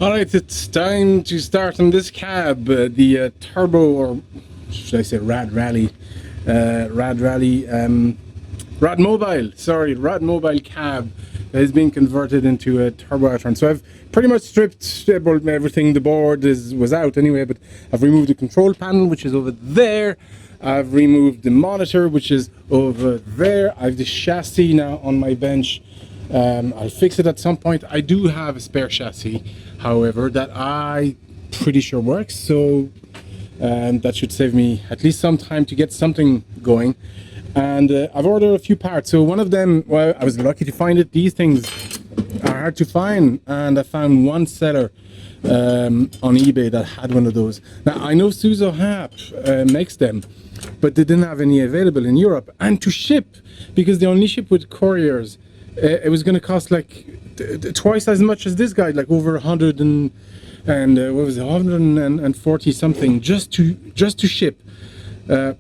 Alright, it's time to start on this cab, the turbo, or should I say Rad Rally, Rad Mobile, sorry, Rad Mobile cab has been converted into a turbo Outrun. So I've pretty much stripped everything. The board was out anyway, but I've removed the control panel, which is over there. I've removed the monitor, which is over there. I have the chassis now on my bench. I'll fix it at some point. I do have a spare chassis, however, that I pretty sure works, so that should save me at least some time to get something going. And I've ordered a few parts. So one of them, well, I was lucky to find it. These things are hard to find, and I found one seller on eBay that had one of those. Now I know Suzo Hap makes them, but they didn't have any available in Europe, and to ship, because they only ship with couriers, it was going to cost like twice as much as this guy, like over 100 and what was it, 140 something just to ship,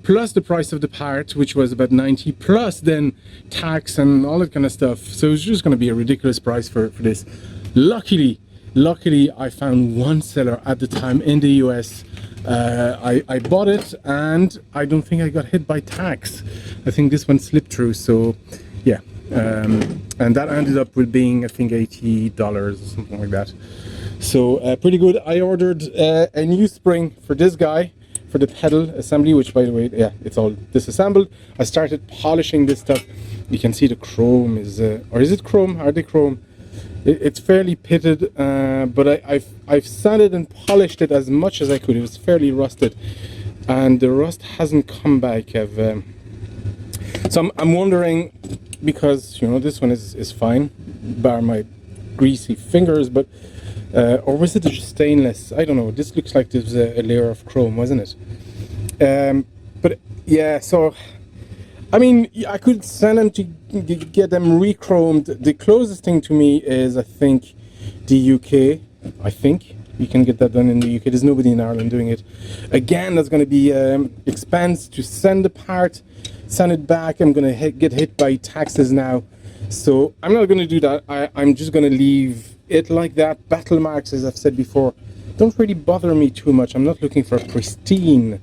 plus the price of the part, which was about 90, plus then tax and all that kind of stuff. So it was just going to be a ridiculous price for this. Luckily I found one seller at the time in the US. I bought it, and I don't think I got hit by tax. I think this one slipped through, so yeah. And that ended up with being, I think, $80 or something like that. So pretty good. I ordered a new spring for this guy, for the pedal assembly, which, by the way, yeah, it's all disassembled. I started polishing this stuff. You can see the chrome is, or is it chrome? Are they chrome? It's fairly pitted, but I've sanded and polished it as much as I could. It was fairly rusted, and the rust hasn't come back. So I'm wondering, because you know this one is fine, bar my greasy fingers, but or was it just stainless? I don't know. This looks like there's a layer of chrome, wasn't it? But yeah, so I mean, I could send them to get them re-chromed. The closest thing to me is, I think, the UK. I think you can get that done in the UK. There's nobody in Ireland doing it. Again, that's going to be expense to send the part, send it back. I'm going to get hit by taxes now, so I'm not going to do that. I'm just going to leave it like that. Battle marks, as I've said before, don't really bother me too much. I'm not looking for a pristine,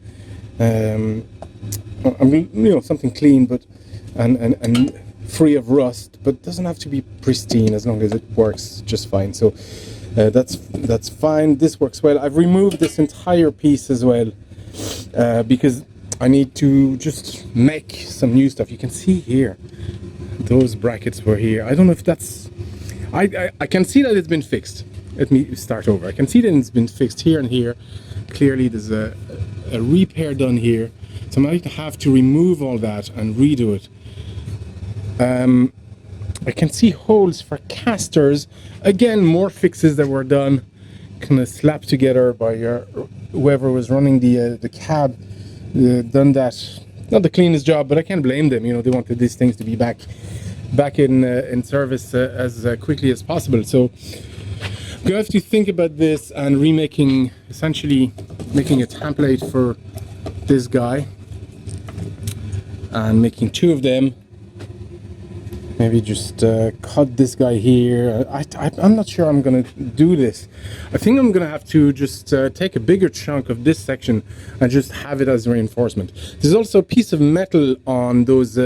something clean, but and free of rust, but doesn't have to be pristine as long as it works just fine. So that's fine. This works well. I've removed this entire piece as well, because I need to just make some new stuff. You can see here, those brackets were here. I don't know if that's, I can see that it's been fixed. Let me start over. I can see that it's been fixed here and here. Clearly there's a repair done here. So I might have to remove all that and redo it. I can see holes for casters. Again, more fixes that were done, kind of slapped together by whoever was running the cab. Done that, not the cleanest job, but I can't blame them. You know, they wanted these things to be back in service as quickly as possible. So I'm gonna have to think about this and remaking, essentially making a template for this guy and making two of them. Maybe just cut this guy here. I'm not sure I'm gonna do this. I think I'm gonna have to just take a bigger chunk of this section and just have it as reinforcement. There's also a piece of metal on those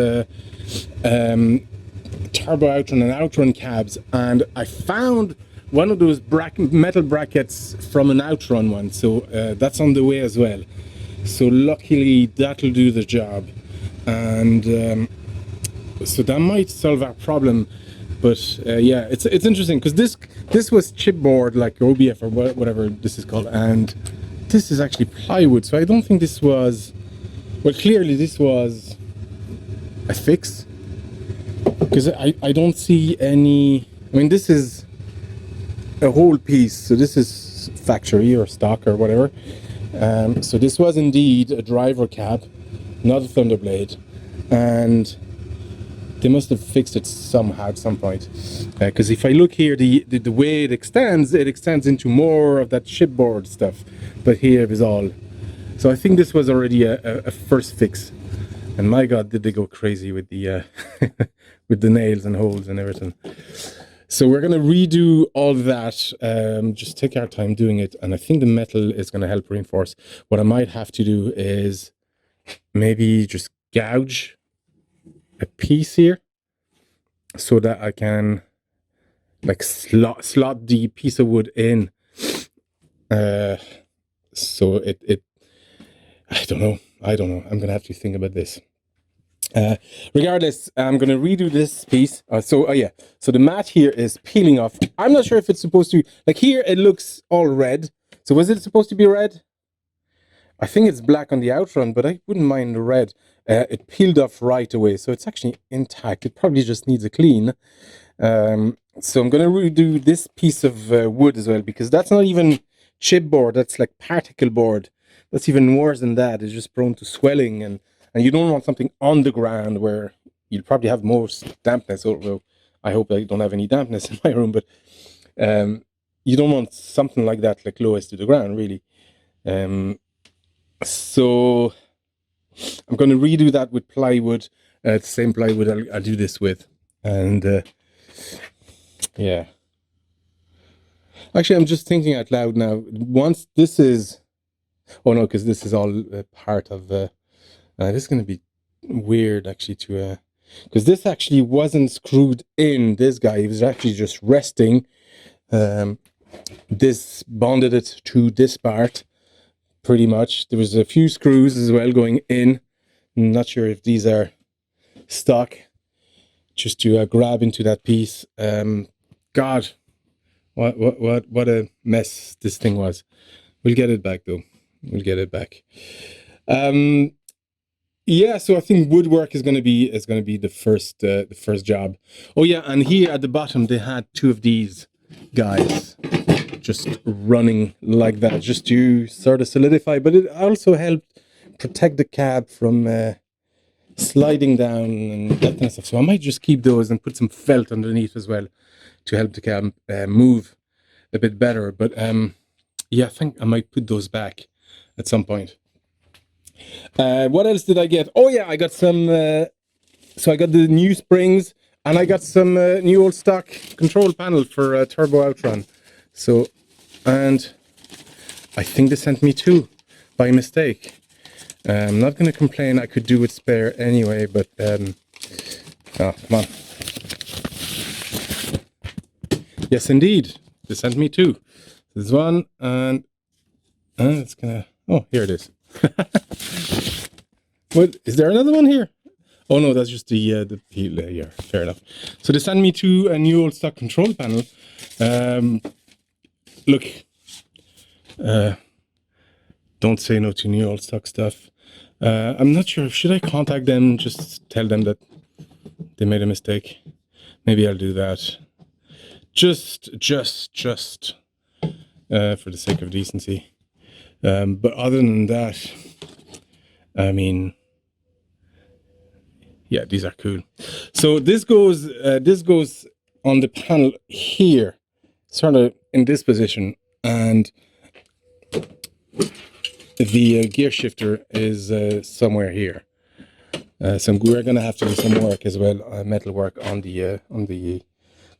Turbo Outrun and Outrun cabs, and I found one of those metal brackets from an Outrun one, so that's on the way as well. So luckily that'll do the job, and so that might solve our problem. But yeah, it's interesting, because this was chipboard, like OBF or whatever this is called, and this is actually plywood. So I don't think this was, well, clearly this was a fix, because I don't see any. I mean, this is a whole piece, so this is factory or stock or whatever. So this was indeed a driver cab, not a Thunderblade, and they must have fixed it somehow at some point, because if I look here, the way it extends into more of that chipboard stuff, but here is all. So I think this was already a first fix, and my god, did they go crazy with the with the nails and holes and everything. So we're going to redo all that. Just take our time doing it. And I think the metal is going to help reinforce. What I might have to do is maybe just gouge a piece here so that I can like slot the piece of wood in. So it I don't know. I'm going to have to think about this. Regardless, I'm going to redo this piece. So the mat here is peeling off. I'm not sure if it's supposed to, like here it looks all red. So was it supposed to be red? I think it's black on the Outrun, but I wouldn't mind the red. It peeled off right away, so it's actually intact. It probably just needs a clean. So I'm going to redo this piece of wood as well, because that's not even chipboard, that's like particle board. That's even worse than that. It's just prone to swelling, and you don't want something on the ground where you'll probably have more dampness. Although I hope I don't have any dampness in my room, but you don't want something like that, like lowest to the ground, really. So I'm going to redo that with plywood, the same plywood I'll do this with, and yeah. Actually, I'm just thinking out loud now. Once this is, oh no, because this is all part of. This is going to be weird actually to, because this actually wasn't screwed in. This guy, he was actually just resting. This bonded it to this part, pretty much. There was a few screws as well going in. I'm not sure if these are stock, just to grab into that piece. God, what a mess this thing was. We'll get it back though. We'll get it back. Yeah, so I think woodwork is going to be the first job. Oh yeah, and here at the bottom they had two of these guys just running like that, just to sort of solidify, but it also helped protect the cab from sliding down and that kind of stuff. So I might just keep those and put some felt underneath as well to help the cab move a bit better. But yeah, I think I might put those back at some point. What else did I get? Oh yeah, I got some, so I got the new springs, and I got some new old stock control panel for Turbo Outrun. So, and I think they sent me two by mistake. I'm not going to complain, I could do with spare anyway, but oh, come on. Yes indeed, they sent me two. There's one, and it's gonna, oh, here it is. What, is there another one here? Oh no, that's just the peel. Yeah, fair enough. So they sent me to a new old stock control panel. Look, don't say no to new old stock stuff. I'm not sure. Should I contact them? Just tell them that they made a mistake. Maybe I'll do that. Just for the sake of decency. But other than that, I mean, yeah, these are cool. So this goes on the panel here, sort of in this position, and the gear shifter is somewhere here. So we're going to have to do some work as well, metal work on the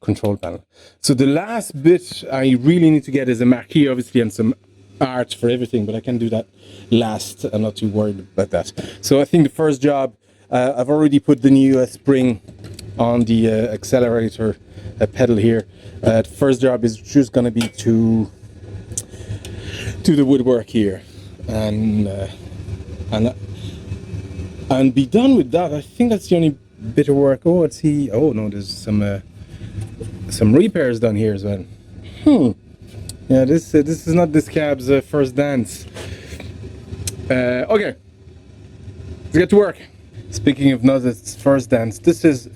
control panel. So the last bit I really need to get is a marquee, obviously, and some art for everything, but I can do that last. I'm not too worried about that. So I think the first job, I've already put the new spring on the accelerator pedal here. The first job is just going to be to do the woodwork here, and be done with that. I think that's the only bit of work. Oh, let's see. Oh no, there's some repairs done here as well. Yeah, this is not this cab's first dance. Okay, let's get to work. Speaking of not its first dance, this is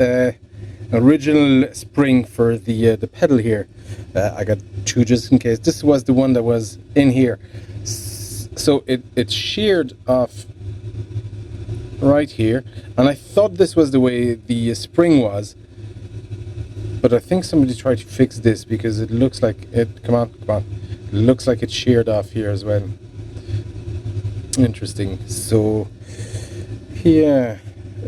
original spring for the pedal here. I got two just in case. This was the one that was in here, so it sheared off right here, and I thought this was the way the spring was. But I think somebody tried to fix this because it looks like it, come on, it looks like it sheared off here as well. Interesting. So, yeah,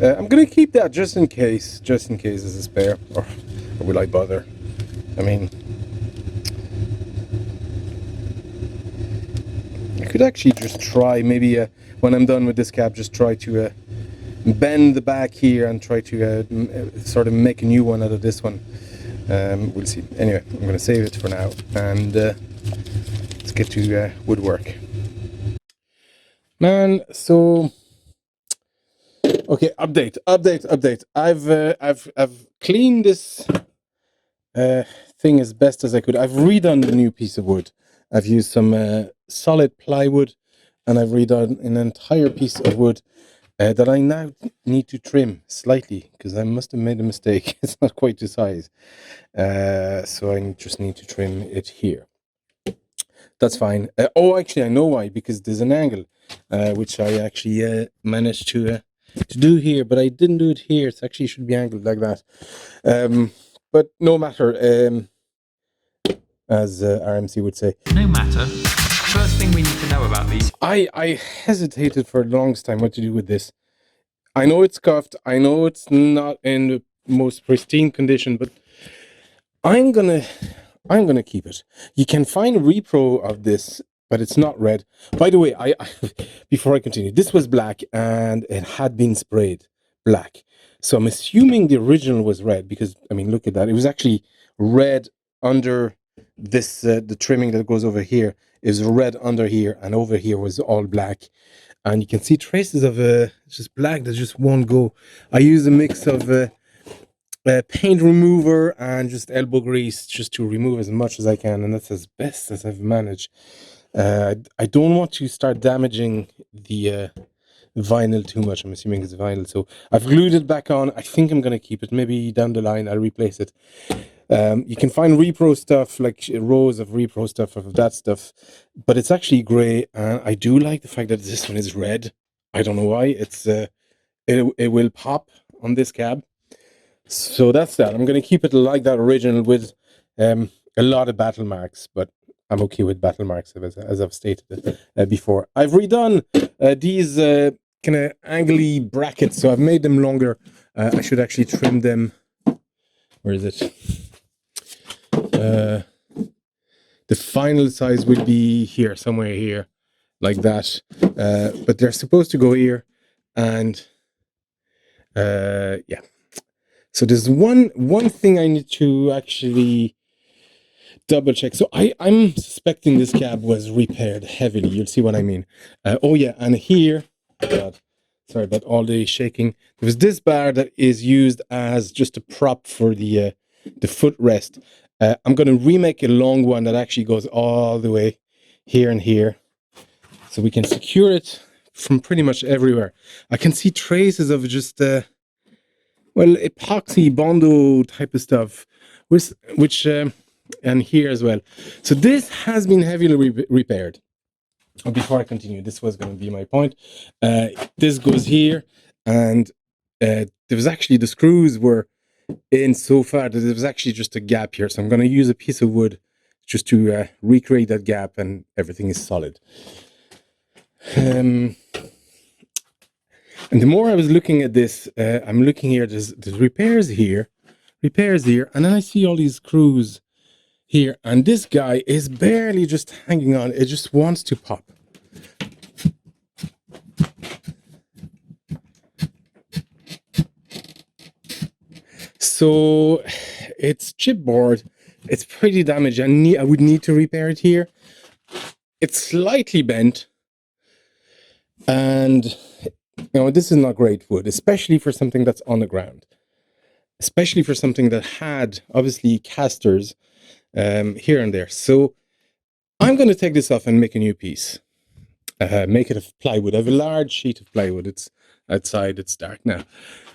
I'm gonna keep that just in case as a spare, or will I bother? I mean, I could actually just try, maybe when I'm done with this cab, just try to bend the back here and try to sort of make a new one out of this one. We'll see. Anyway, I'm going to save it for now, and let's get to woodwork. Man, so okay, update. I've cleaned this thing as best as I could. I've redone the new piece of wood. I've used some solid plywood, and I've redone an entire piece of wood that I now need to trim slightly because I must have made a mistake. It's not quite to size, so I just need to trim it here. That's fine. Oh, actually, I know why, because there's an angle which I actually managed to do here, but I didn't do it here. It actually should be angled like that. But no matter, as RMC would say. No matter. First thing we need to know about these. I hesitated for the longest time what to do with this. I know it's scuffed. I know it's not in the most pristine condition, but I'm gonna keep it. You can find a repro of this, but it's not red. By the way, I before I continue, this was black and it had been sprayed black. So I'm assuming the original was red because, I mean, look at that. It was actually red under this, the trimming that goes over here is red under here, and over here was all black. And you can see traces of just black that just won't go. I use a mix of paint remover and just elbow grease just to remove as much as I can, and that's as best as I've managed. I don't want to start damaging the vinyl too much. I'm assuming it's vinyl, so I've glued it back on. I think I'm going to keep it. Maybe down the line I'll replace it. You can find repro stuff, like rows of repro stuff of that stuff, but it's actually grey, and I do like the fact that this one is red. I don't know why. It's it will pop on this cab. So that's that. I'm going to keep it like that original with a lot of battle marks, but I'm okay with battle marks as I've stated before. I've redone these kind of angly brackets, so I've made them longer. I should actually trim them. Where is it? The final size would be here, somewhere here, like that. But they're supposed to go here, and yeah. So there's one thing I need to actually double check. So I'm suspecting this cab was repaired heavily. You'll see what I mean. Oh yeah, and here, God, sorry about all the shaking. There was this bar that is used as just a prop for the footrest. I'm going to remake a long one that actually goes all the way here and here, so we can secure it from pretty much everywhere. I can see traces of just well, epoxy bondo type of stuff, which and here as well. So this has been heavily repaired. Before I continue, this was going to be my point. This goes here, and there was actually, the screws were in so far that there was actually just a gap here. So I'm going to use a piece of wood just to recreate that gap, and everything is solid. And the more I was looking at this, I'm looking here, there's repairs here, and then I see all these screws here, and this guy is barely just hanging on. It just wants to pop. So it's chipboard. It's pretty damaged. I would need to repair it here. It's slightly bent, and this is not great wood, especially for something that's on the ground, especially for something that had obviously casters here and there. So I'm going to take this off and make a new piece. Make it of plywood. I have a large sheet of plywood. It's outside. It's dark now,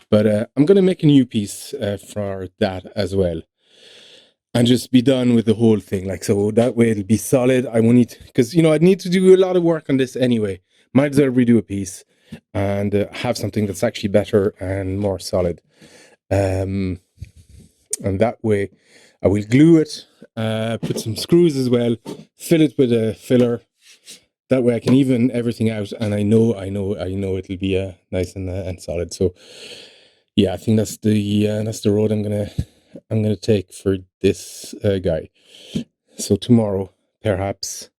but I'm going to make a new piece for that as well, and just be done with the whole thing. Like, so that way it'll be solid. I won't need, because I'd need to do a lot of work on this anyway. Might as well redo a piece and have something that's actually better and more solid. And that way I will glue it, put some screws as well, fill it with a filler. That way I can even everything out, and I know it'll be nice and solid. So yeah, I think that's the road I'm I'm going to take for this guy. So tomorrow, perhaps.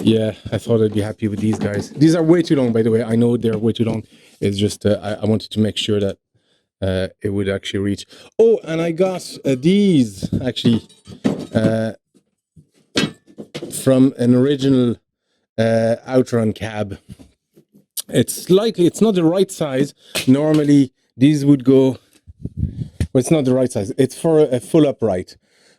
Yeah, I thought I'd be happy with these guys. These are way too long, by the way. I know they're way too long. It's just I wanted to make sure that it would actually reach. Oh, and I got these actually from an original Outrun cab. It's not the right size. Normally, these would go. Well, it's not the right size. It's for a full upright,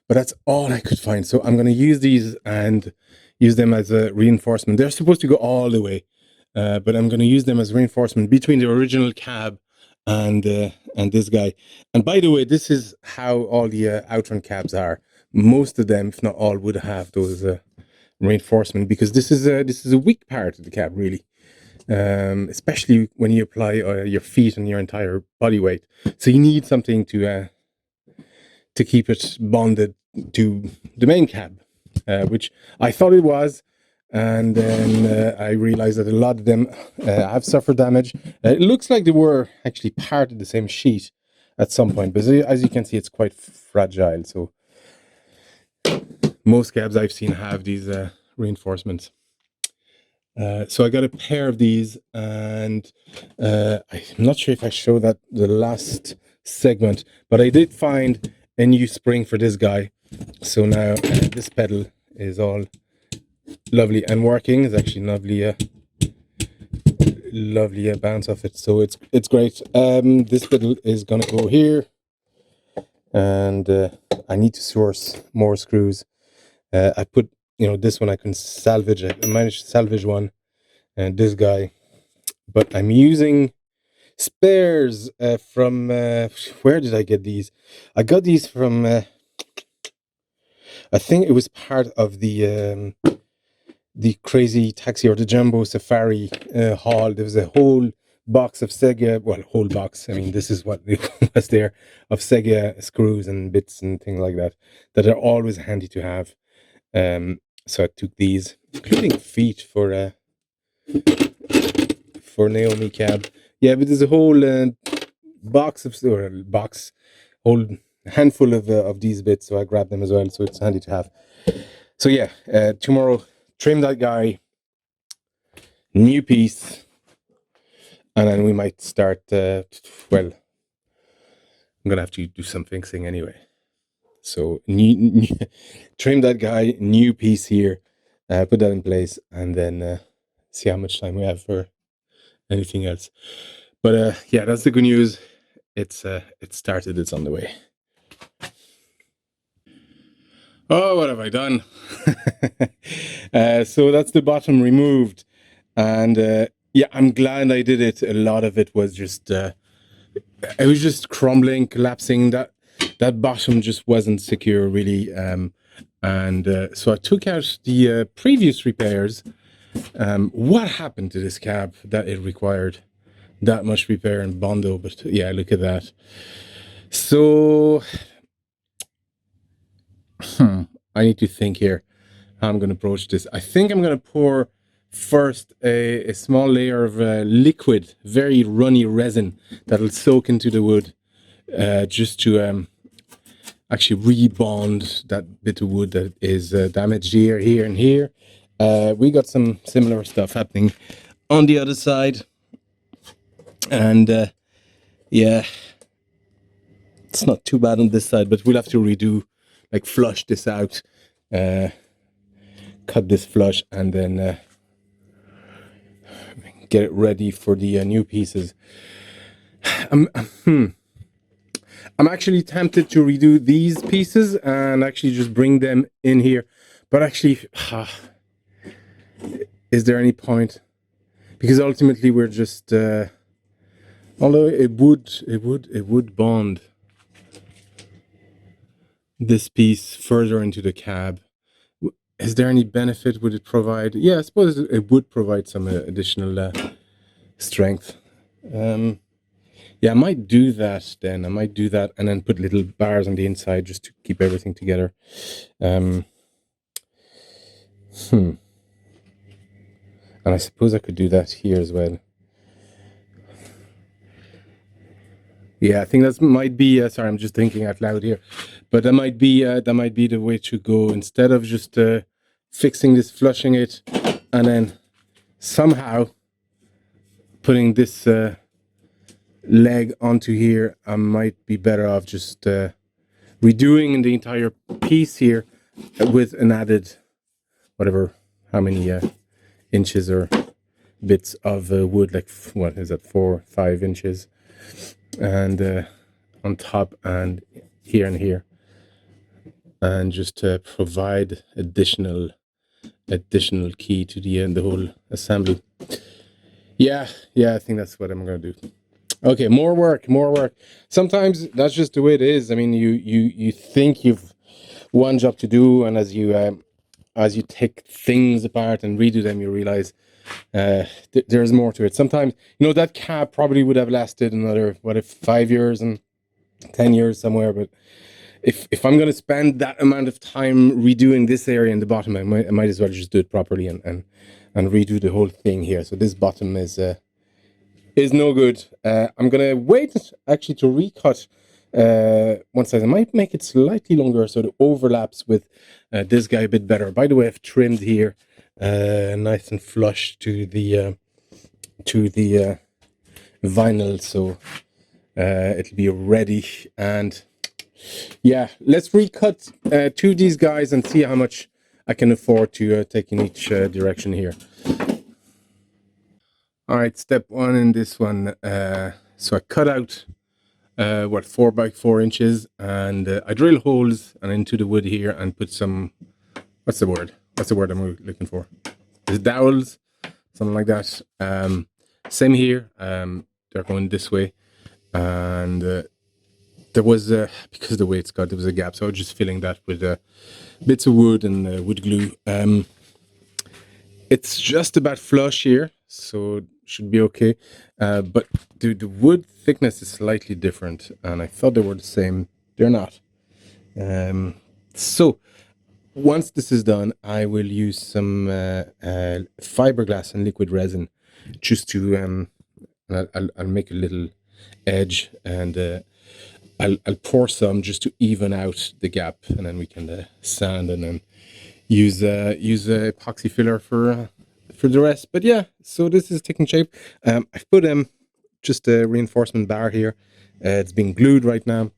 but that's all I could find. So I'm going to use these and use them as a reinforcement. They're supposed to go all the way, but I'm going to use them as reinforcement between the original cab and this guy. And by the way, this is how all the Outrun cabs are. Most of them, if not all, would have those reinforcement, because this is a weak part of the cab, really. Especially when you apply your feet and your entire body weight. So you need something to keep it bonded to the main cab, which I thought it was. And then I realized that a lot of them have suffered damage. It looks like they were actually part of the same sheet at some point, but as you can see, it's quite fragile. So most cabs I've seen have these reinforcements. So I got a pair of these, and I'm not sure if I showed that the last segment, but I did find a new spring for this guy. So now this pedal is all lovely and working. It's actually lovely bounce off it. So it's great. This pedal is gonna go here, and I need to source more screws. I put, this one I can salvage. I managed to salvage one, and this guy, but I'm using spares from where did I get these? I got these from I think it was part of the Crazy Taxi or the Jumbo Safari haul. There was a whole box of Sega, well, whole box. I mean, this is what was there, of Sega screws and bits and things like that are always handy to have. So I took these, including feet for Naomi cab. Yeah, but there's a whole whole handful of these bits. So I grabbed them as well. So it's handy to have. So yeah, tomorrow, trim that guy, new piece, and then we might start. Well, I'm gonna have to do some fixing anyway. So trim that guy, new piece here, put that in place, and then see how much time we have for anything else. But yeah, that's the good news. It started. It's on the way. Oh, what have I done? So that's the bottom removed, and yeah, I'm glad I did it. A lot of it was just it was just crumbling, collapsing. That bottom just wasn't secure, really. And so I took out the previous repairs. What happened to this cab that it required that much repair and bondo? But yeah, look at that. So I need to think here how I'm going to approach this. I think I'm going to pour first a small layer of liquid, very runny resin that'll soak into the wood, just to actually rebond that bit of wood that is damaged here, and here. We got some similar stuff happening on the other side, and yeah, it's not too bad on this side, but we'll have to redo, like flush this out, cut this flush, and then get it ready for the new pieces. I'm actually tempted to redo these pieces and actually just bring them in here, but actually, is there any point? Because ultimately we're just, although it would bond this piece further into the cab. Is there any benefit? Would it provide? Yeah, I suppose it would provide some additional strength. Yeah, I might do that then. I might do that and then put little bars on the inside just to keep everything together. And I suppose I could do that here as well. Yeah, I think that might be. Sorry, I'm just thinking out loud here, but that might be the way to go. Instead of just fixing this, flushing it, and then somehow putting this leg onto here, I might be better off just redoing the entire piece here with an added whatever, how many inches or bits of wood, like what is that, 4 5 inches, and on top and here, and just to provide additional key to the whole assembly. Yeah, I think that's what I'm gonna do. Okay, more work. Sometimes that's just the way it is. I mean, you think you've one job to do, and as you take things apart and redo them, you realize there's more to it. Sometimes, that cab probably would have lasted another, what, if 5 years and 10 years somewhere, but if I'm going to spend that amount of time redoing this area in the bottom, I might as well just do it properly and redo the whole thing here. So this bottom is no good. I'm going to wait actually to recut one side. I might make it slightly longer so it overlaps with this guy a bit better. By the way, I've trimmed here nice and flush to the vinyl, so it'll be ready. And yeah, let's recut two of these guys and see how much I can afford to take in each direction here. All right, step one in this one. So I cut out 4 by 4 inches, and I drill holes and into the wood here and put some, what's the word I'm looking for? Is it dowels? Something like that. Same here. They're going this way, and there was because of the way it's got, there was a gap, so I was just filling that with bits of wood and wood glue. It's just about flush here, so it should be okay. But the wood thickness is slightly different, and I thought they were the same. They're not. So once this is done, I will use some fiberglass and liquid resin just to I'll make a little edge, and I'll pour some just to even out the gap, and then we can sand and then use epoxy filler for the rest. But yeah, so this is taking shape. I've put just a reinforcement bar here. It's being glued right now.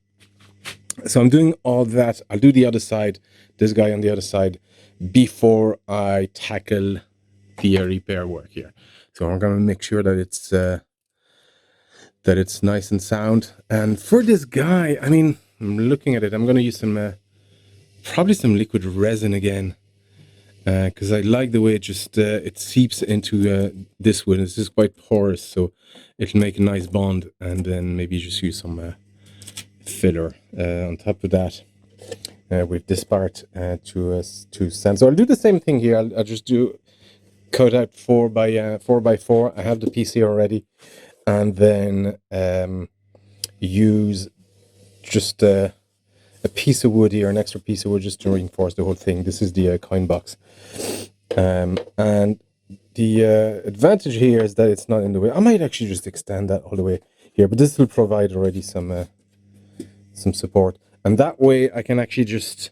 So I'm doing all that. I'll do the other side, this guy on the other side, before I tackle the repair work here. So I'm gonna make sure that it's nice and sound. And for this guy, I mean, I'm looking at it, I'm gonna use some probably some liquid resin again, because I like the way it just it seeps into this wood. It's just quite porous, so it'll make a nice bond. And then maybe just use some filler on top of that with this part to sand. So I'll do the same thing here. I'll just cut out 4 by 4. I have the piece here already, and then use just a piece of wood here, an extra piece of wood, just to reinforce the whole thing. This is the coin box, and the advantage here is that it's not in the way. I might actually just extend that all the way here, but this will provide already some support, and that way I can actually just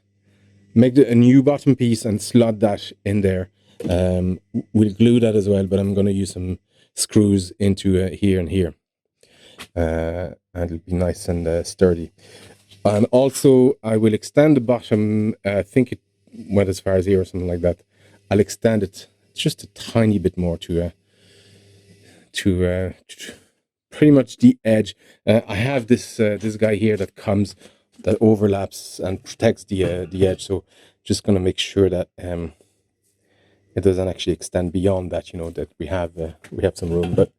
make a new bottom piece and slot that in there. We'll glue that as well, but I'm going to use some screws into here and here, and it'll be nice and sturdy. And also I will extend the bottom. I think it went as far as here or something like that. I'll extend it just a tiny bit more to pretty much the edge. I have this guy here that overlaps and protects the edge. So just gonna make sure that it doesn't actually extend beyond that. That we have some room. But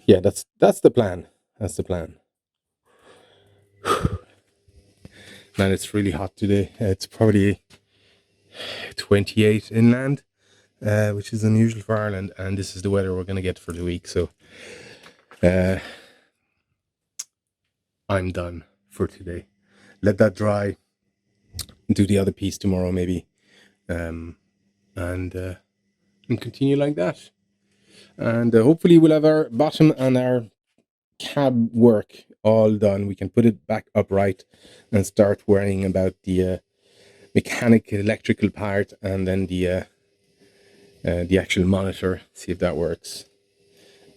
yeah, that's the plan. That's the plan. Man, it's really hot today. It's probably 28 inland, which is unusual for Ireland, and this is the weather we're going to get for the week. So I'm done for today. Let that dry. Do the other piece tomorrow maybe, and continue like that. And hopefully we'll have our bottom and our cab work all done, we can put it back upright and start worrying about the mechanical electrical part, and then the actual monitor, see if that works,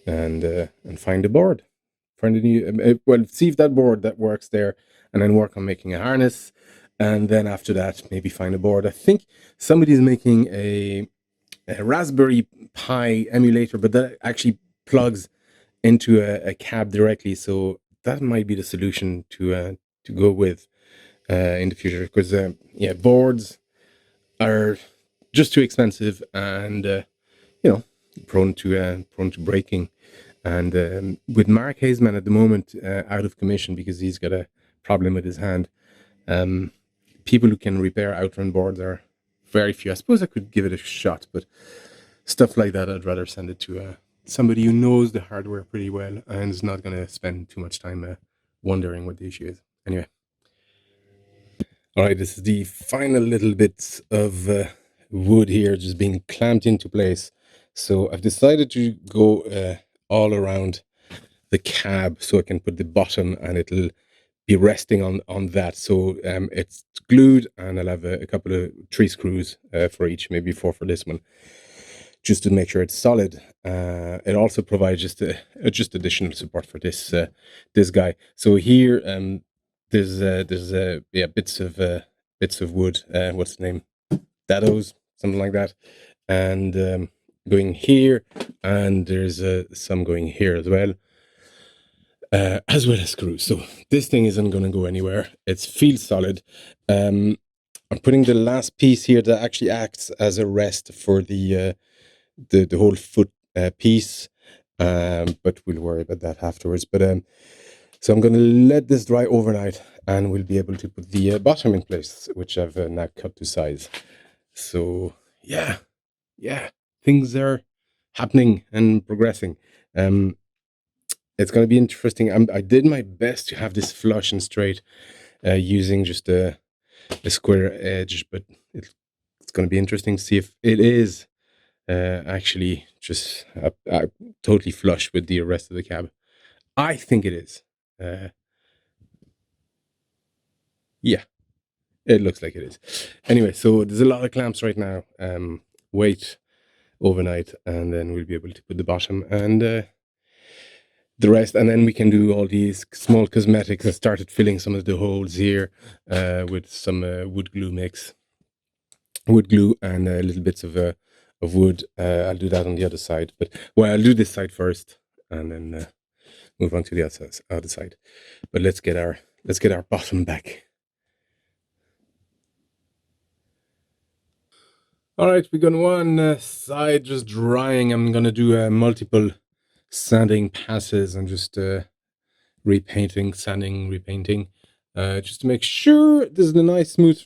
and find a board, find a new well, see if that board that works there, and then work on making a harness, and then after that maybe find a board. I think somebody's making a Raspberry Pi emulator, but that actually plugs into a cab directly, so that might be the solution to go with in the future, because yeah, boards are just too expensive, and you know, prone to breaking. And with Mark Hazeman at the moment out of commission because he's got a problem with his hand, people who can repair Outrun boards are very few. I suppose I could give it a shot, but stuff like that, I'd rather send it to somebody who knows the hardware pretty well and is not going to spend too much time wondering what the issue is. Anyway. All right, this is the final little bits of wood here just being clamped into place. So I've decided to go all around the cab so I can put the bottom and it'll be resting on that. So it's glued, and I'll have a couple of 3 screws for each, maybe 4 for this one, just to make sure it's solid. It also provides just additional support for this guy. So here there's yeah, bits of wood. What's the name? Dados, something like that, and going here, and there's some going here as well as screws. So this thing isn't going to go anywhere. It feels solid. I'm putting the last piece here that actually acts as a rest for the whole foot piece, but we'll worry about that afterwards. But so I'm going to let this dry overnight, and we'll be able to put the bottom in place, which I've now cut to size. So yeah, things are happening and progressing. It's going to be interesting. I did my best to have this flush and straight using just a square edge, but it's going to be interesting to see if it is actually just totally flush with the rest of the cab. I think it is. Yeah, it looks like it is. Anyway, so there's a lot of clamps right now. Wait overnight, and then we'll be able to put the bottom and the rest, and then we can do all these small cosmetics. I started filling some of the holes here with some wood glue mix, wood glue, and little bits of wood. I'll do that on the other side, but well, I'll do this side first, and then move on to the other side. But let's get our bottom back. All right, we got one side just drying. I'm gonna do multiple sanding passes and just repainting, sanding, repainting, just to make sure there's a nice smooth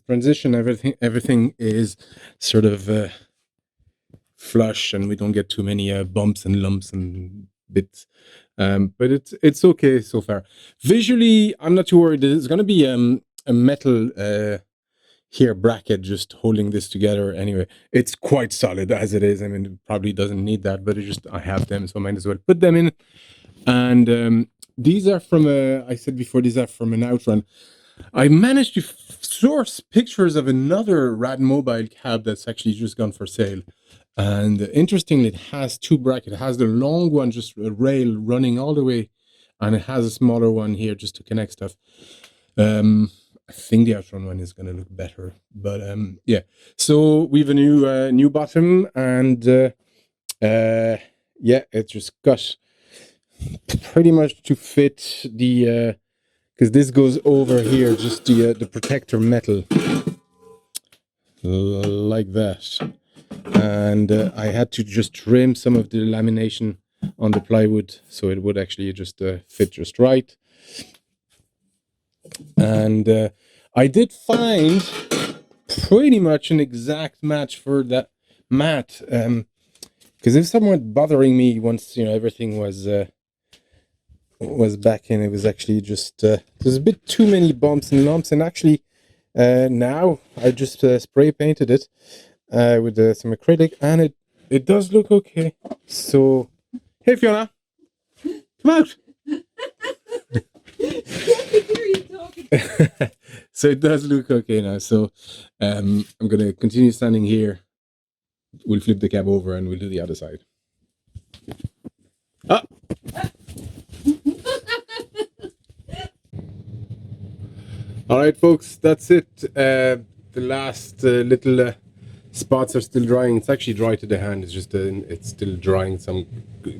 transition. Everything is sort of flush, and we don't get too many bumps and lumps and bits. But it's okay so far. Visually, I'm not too worried. There's going to be a metal here bracket just holding this together. Anyway, it's quite solid as it is. I mean, it probably doesn't need that, but I have them, so I might as well put them in. And these are from I said before, these are from an Outrun. I managed to source pictures of another Rad Mobile cab that's actually just gone for sale. And interestingly, it has 2 brackets. It has the long one, just a rail running all the way, and it has a smaller one here just to connect stuff. I think the Outrun one is going to look better, but yeah. So we have a new bottom, and yeah, it just got pretty much to fit the because this goes over here, just the protector metal like that. And I had to just trim some of the lamination on the plywood so it would actually just fit just right. And I did find pretty much an exact match for that mat, because if someone bothering me once everything was back in, it was actually just there's a bit too many bumps and lumps, and actually now I just spray painted it with some acrylic, and it does look okay. So hey Fiona, come out. So it does look okay now. So I'm gonna continue standing here. We'll flip the cab over and we'll do the other side. Ah! All right, folks, that's it. The last little spots are still drying. It's actually dry to the hand. It's just it's still drying. Some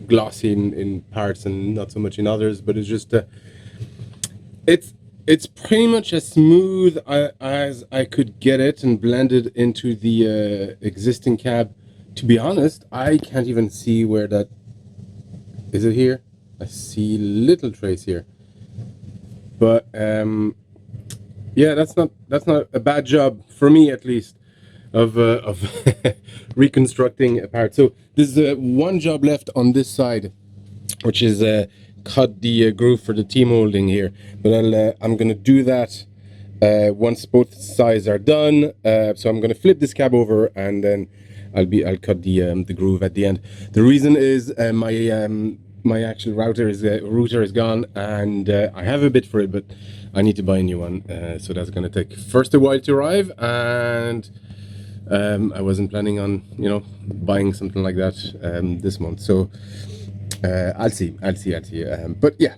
glossy in parts and not so much in others. But it's just it's pretty much as smooth as I could get it and blended into the existing cab. To be honest, I can't even see where that is. It here? I see little trace here, but yeah, that's not a bad job for me, at least, of reconstructing a part. So there's one job left on this side, which is cut the groove for the T-molding here. But I'm gonna do that once both sides are done. So I'm gonna flip this cab over and then I'll cut the groove at the end. The reason is my actual router is gone, and I have a bit for it, but I need to buy a new one. So that's gonna take first a while to arrive, and I wasn't planning on buying something like that this month. So I'll see. But yeah,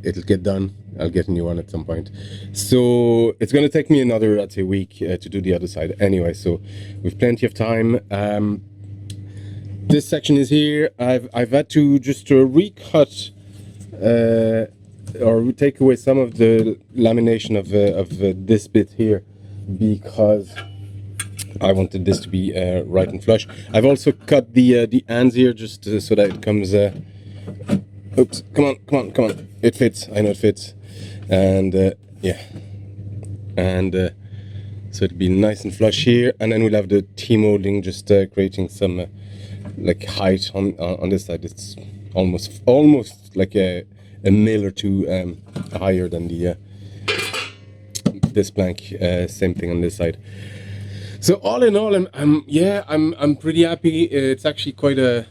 it'll get done. I'll get a new one at some point. So it's gonna take me another, I'd say, week to do the other side anyway. So we've plenty of time. This section is here. I've had to just recut or take away some of the lamination of this bit here, because I wanted this to be right and flush. I've also cut the ends here just so that it comes. Oops! Come on! It fits. I know it fits, and yeah, and so it'll be nice and flush here, and then we'll have the T-molding just creating some like height on this side. It's almost like a mil or two higher than the this plank. Same thing on this side. So all in all, I'm pretty happy. It's actually quite a.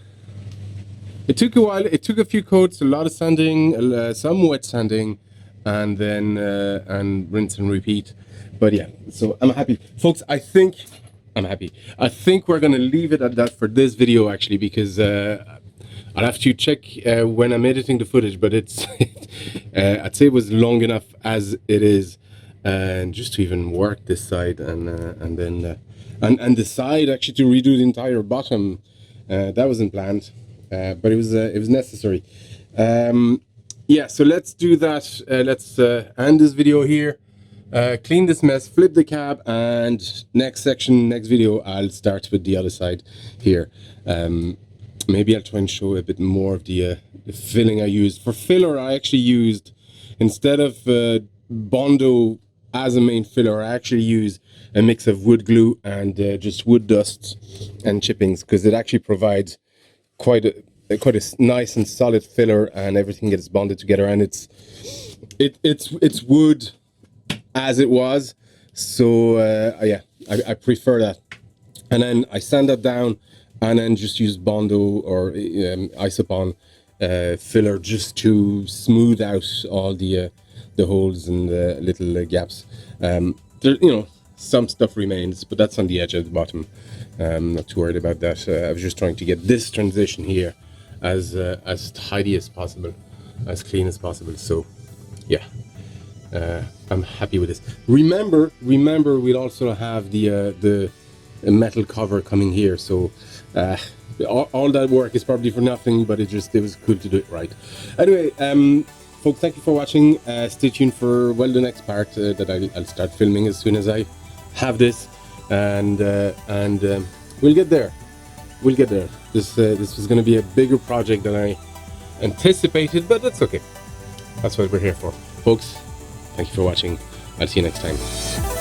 It took a while. It took a few coats, a lot of sanding, some wet sanding, and then and rinse and repeat. But yeah, so I'm happy, folks. I think I'm happy. I think we're gonna leave it at that for this video, actually, because I'll have to check when I'm editing the footage. But it's I'd say it was long enough as it is, and just to even work this side and then and the side actually to redo the entire bottom. That wasn't planned. But it was necessary. Yeah, so let's do that. Let's end this video here, clean this mess, flip the cab, and next video, I'll start with the other side here. Maybe I'll try and show a bit more of the filling I used. For filler, I actually used, instead of Bondo as a main filler, I actually use a mix of wood glue and just wood dust and chippings, because it actually provides quite a nice and solid filler, and everything gets bonded together, and it's wood as it was. So yeah, I prefer that. And then I sand that down, and then just use Bondo or Isopon filler just to smooth out all the holes and the little gaps. There, some stuff remains, but that's on the edge of the bottom. Not too worried about that. I was just trying to get this transition here as tidy as possible, as clean as possible. So yeah, I'm happy with this. Remember, we'll also have the metal cover coming here. So all that work is probably for nothing, but it was cool to do it right. Anyway, folks, thank you for watching. Stay tuned for the next part that I'll start filming as soon as I have this, and we'll get there. This was going to be a bigger project than I anticipated, but that's okay. That's what we're here for, folks. Thank you for watching. I'll see you next time.